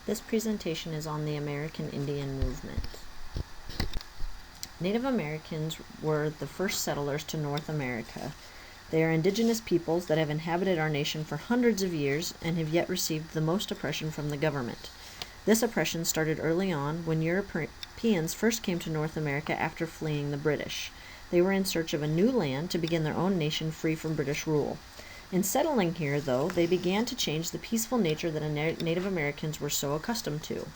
This presentation is on the American Indian movement. Native Americans were the first settlers to North America. They are indigenous peoples that have inhabited our nation for hundreds of years and have yet received the most oppression from the government. This oppression started early on when Europeans first came to North America after fleeing the British. They were in search of a new land to begin their own nation free from British rule. In settling here, though, they began to change the peaceful nature that Native Americans were so accustomed to.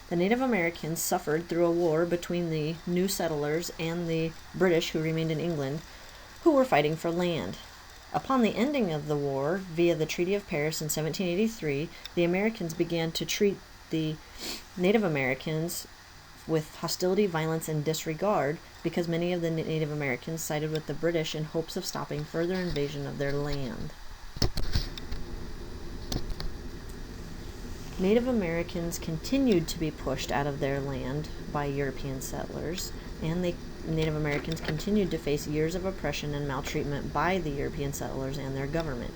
The Native Americans suffered through a war between the new settlers and the British who remained in England, who were fighting for land. Upon the ending of the war, via the Treaty of Paris in 1783, the Americans began to treat the Native Americans with hostility, violence, and disregard because many of the Native Americans sided with the British in hopes of stopping further invasion of their land. Native Americans continued to be pushed out of their land by European settlers, and Native Americans continued to face years of oppression and maltreatment by the European settlers and their government.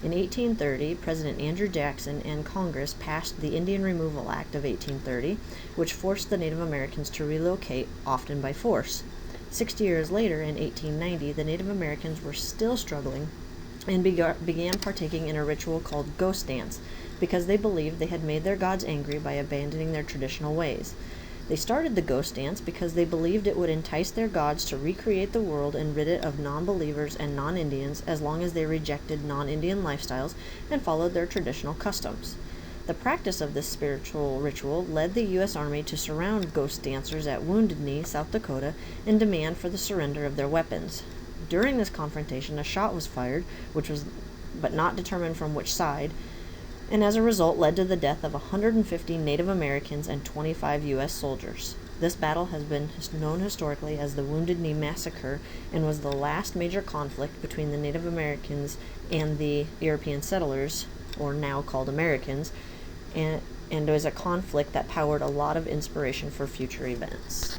In 1830, President Andrew Jackson and Congress passed the Indian Removal Act of 1830, which forced the Native Americans to relocate, often by force. 60 years later, in 1890, the Native Americans were still struggling and began partaking in a ritual called ghost dance, because they believed they had made their gods angry by abandoning their traditional ways. They started the ghost dance because they believed it would entice their gods to recreate the world and rid it of non-believers and non-Indians as long as they rejected non-Indian lifestyles and followed their traditional customs. The practice of this spiritual ritual led the U.S. Army to surround ghost dancers at Wounded Knee, South Dakota, in demand for the surrender of their weapons. During this confrontation, a shot was fired, but not determined from which side, and as a result led to the death of 150 Native Americans and 25 U.S. soldiers. This battle has been known historically as the Wounded Knee Massacre and was the last major conflict between the Native Americans and the European settlers, or now called Americans, and was a conflict that powered a lot of inspiration for future events.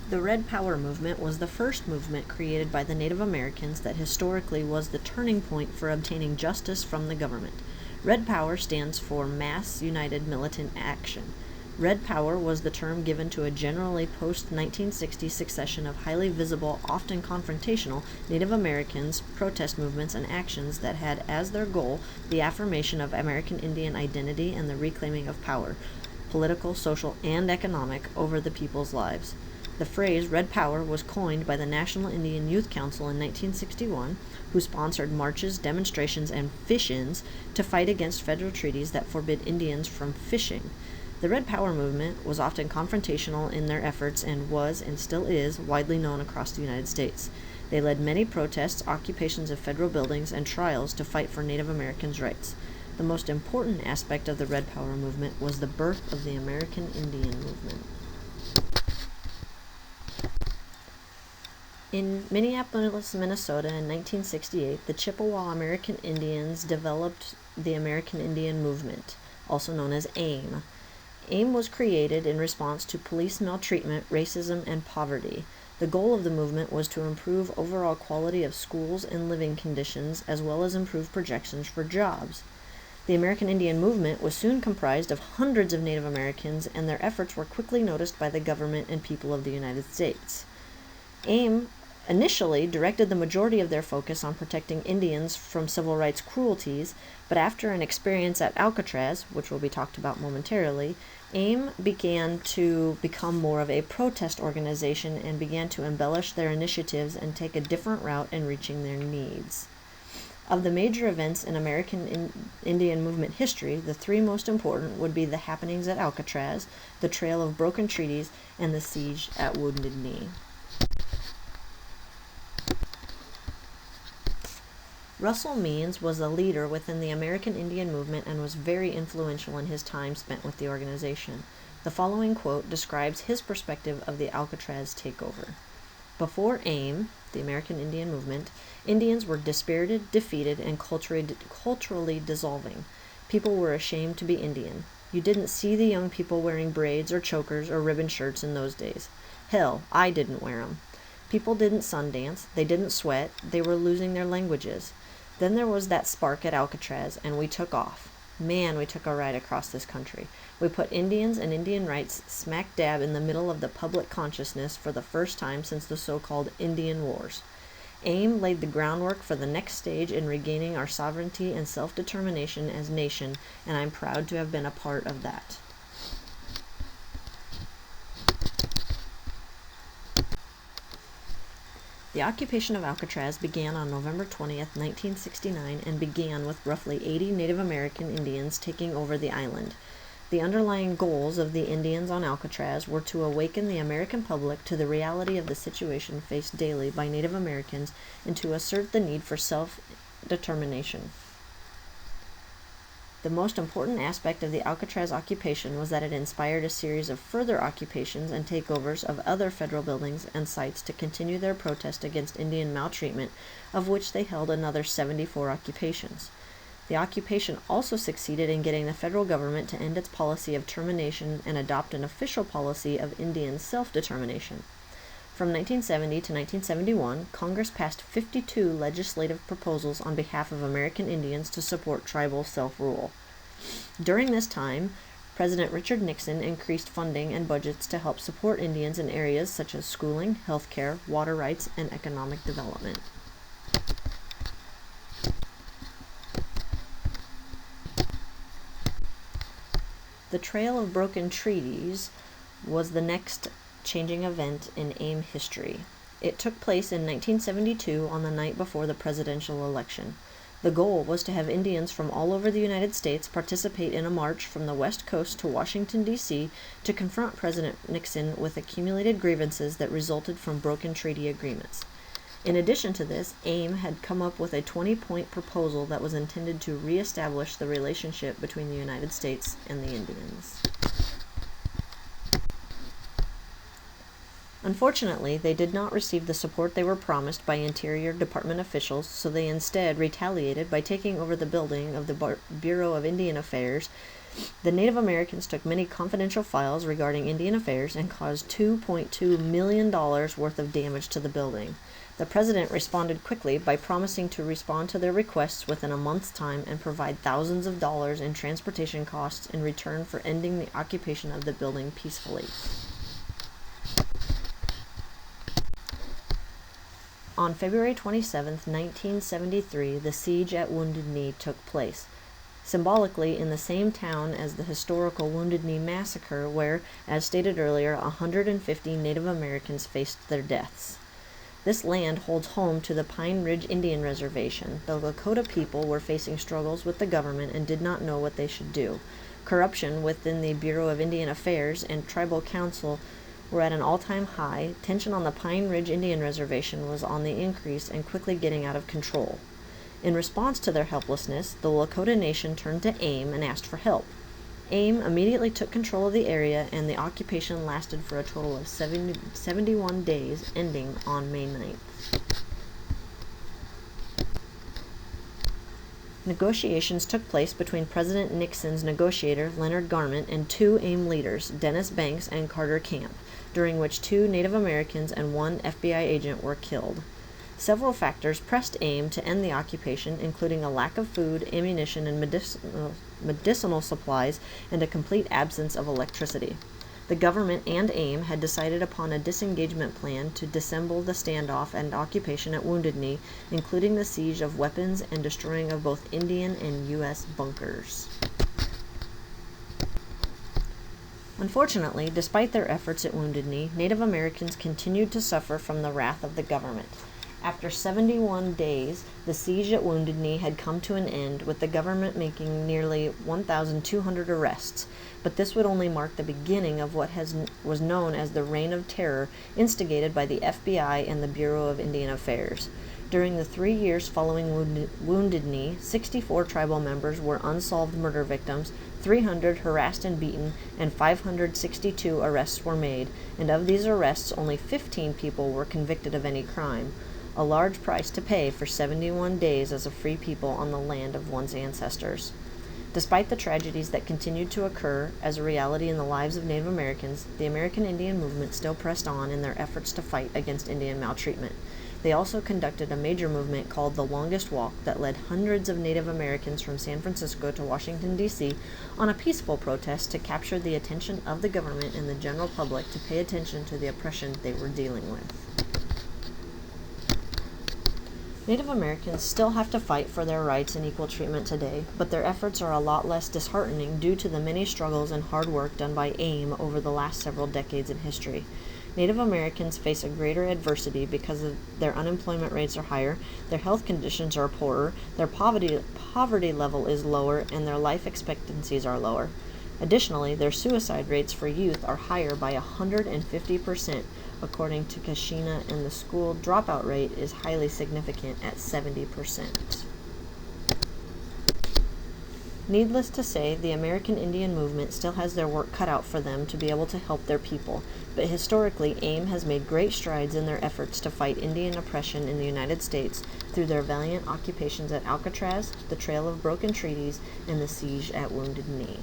The Red Power movement was the first movement created by the Native Americans that historically was the turning point for obtaining justice from the government. Red Power stands for Mass United Militant Action. Red Power was the term given to a generally post-1960 succession of highly visible, often confrontational, Native Americans, protest movements, and actions that had as their goal the affirmation of American Indian identity and the reclaiming of power, political, social, and economic, over the people's lives. The phrase Red Power was coined by the National Indian Youth Council in 1961, who sponsored marches, demonstrations, and fish-ins to fight against federal treaties that forbid Indians from fishing. The Red Power movement was often confrontational in their efforts and was, and still is, widely known across the United States. They led many protests, occupations of federal buildings, and trials to fight for Native Americans' rights. The most important aspect of the Red Power movement was the birth of the American Indian movement. In Minneapolis, Minnesota in 1968, the Chippewa American Indians developed the American Indian Movement, also known as AIM. AIM was created in response to police maltreatment, racism, and poverty. The goal of the movement was to improve overall quality of schools and living conditions, as well as improve projections for jobs. The American Indian Movement was soon comprised of hundreds of Native Americans, and their efforts were quickly noticed by the government and people of the United States. AIM initially directed the majority of their focus on protecting Indians from civil rights cruelties, but after an experience at Alcatraz, which will be talked about momentarily, AIM began to become more of a protest organization and began to embellish their initiatives and take a different route in reaching their needs. Of the major events in American Indian movement history, the three most important would be the happenings at Alcatraz, the Trail of Broken Treaties, and the siege at Wounded Knee. Russell Means was a leader within the American Indian movement and was very influential in his time spent with the organization. The following quote describes his perspective of the Alcatraz takeover. Before AIM, the American Indian movement, Indians were dispirited, defeated, and culturally dissolving. People were ashamed to be Indian. You didn't see the young people wearing braids or chokers or ribbon shirts in those days. Hell, I didn't wear them. People didn't sundance, they didn't sweat, they were losing their languages. Then there was that spark at Alcatraz, and we took off. Man, we took a ride across this country. We put Indians and Indian rights smack dab in the middle of the public consciousness for the first time since the so-called Indian Wars. AIM laid the groundwork for the next stage in regaining our sovereignty and self-determination as nation, and I'm proud to have been a part of that. The occupation of Alcatraz began on November 20th, 1969, and began with roughly 80 Native American Indians taking over the island. The underlying goals of the Indians on Alcatraz were to awaken the American public to the reality of the situation faced daily by Native Americans and to assert the need for self-determination. The most important aspect of the Alcatraz occupation was that it inspired a series of further occupations and takeovers of other federal buildings and sites to continue their protest against Indian maltreatment, of which they held another 74 occupations. The occupation also succeeded in getting the federal government to end its policy of termination and adopt an official policy of Indian self-determination. From 1970 to 1971, Congress passed 52 legislative proposals on behalf of American Indians to support tribal self-rule. During this time, President Richard Nixon increased funding and budgets to help support Indians in areas such as schooling, healthcare, water rights, and economic development. The Trail of Broken Treaties was the next changing event in AIM history. It took place in 1972 on the night before the presidential election. The goal was to have Indians from all over the United States participate in a march from the West Coast to Washington, D.C. to confront President Nixon with accumulated grievances that resulted from broken treaty agreements. In addition to this, AIM had come up with a 20-point proposal that was intended to reestablish the relationship between the United States and the Indians. Unfortunately, they did not receive the support they were promised by Interior Department officials, so they instead retaliated by taking over the building of the Bureau of Indian Affairs. The Native Americans took many confidential files regarding Indian affairs and caused $2.2 million worth of damage to the building. The president responded quickly by promising to respond to their requests within a month's time and provide thousands of dollars in transportation costs in return for ending the occupation of the building peacefully. On February 27, 1973, the siege at Wounded Knee took place, symbolically in the same town as the historical Wounded Knee Massacre, where, as stated earlier, 150 Native Americans faced their deaths. This land holds home to the Pine Ridge Indian Reservation. The Lakota people were facing struggles with the government and did not know what they should do. Corruption within the Bureau of Indian Affairs and Tribal Council were at an all-time high. Tension on the Pine Ridge Indian Reservation was on the increase and quickly getting out of control. In response to their helplessness, the Lakota Nation turned to AIM and asked for help. AIM immediately took control of the area, and the occupation lasted for a total of 71 days, ending on May 9th. Negotiations took place between President Nixon's negotiator, Leonard Garment, and two AIM leaders, Dennis Banks and Carter Camp, during which 2 Native Americans and 1 FBI agent were killed. Several factors pressed AIM to end the occupation, including a lack of food, ammunition, and medicinal supplies, and a complete absence of electricity. The government and AIM had decided upon a disengagement plan to dissemble the standoff and occupation at Wounded Knee, including the siege of weapons and destroying of both Indian and U.S. bunkers. Unfortunately, despite their efforts at Wounded Knee, Native Americans continued to suffer from the wrath of the government. After 71 days, the siege at Wounded Knee had come to an end, with the government making nearly 1,200 arrests, but this would only mark the beginning of what was known as the Reign of Terror, instigated by the FBI and the Bureau of Indian Affairs. During the 3 years following Wounded Knee, 64 tribal members were unsolved murder victims, 300 harassed and beaten, and 562 arrests were made, and of these arrests only 15 people were convicted of any crime. A large price to pay for 71 days as a free people on the land of one's ancestors. Despite the tragedies that continued to occur as a reality in the lives of Native Americans, the American Indian movement still pressed on in their efforts to fight against Indian maltreatment. They also conducted a major movement called the Longest Walk that led hundreds of Native Americans from San Francisco to Washington, D.C. on a peaceful protest to capture the attention of the government and the general public to pay attention to the oppression they were dealing with. Native Americans still have to fight for their rights and equal treatment today, but their efforts are a lot less disheartening due to the many struggles and hard work done by AIM over the last several decades in history. Native Americans face a greater adversity because their unemployment rates are higher, their health conditions are poorer, their poverty level is lower, and their life expectancies are lower. Additionally, their suicide rates for youth are higher by 150%, according to Kashina, and the school dropout rate is highly significant at 70%. Needless to say, the American Indian movement still has their work cut out for them to be able to help their people, but historically, AIM has made great strides in their efforts to fight Indian oppression in the United States through their valiant occupations at Alcatraz, the Trail of Broken Treaties, and the siege at Wounded Knee.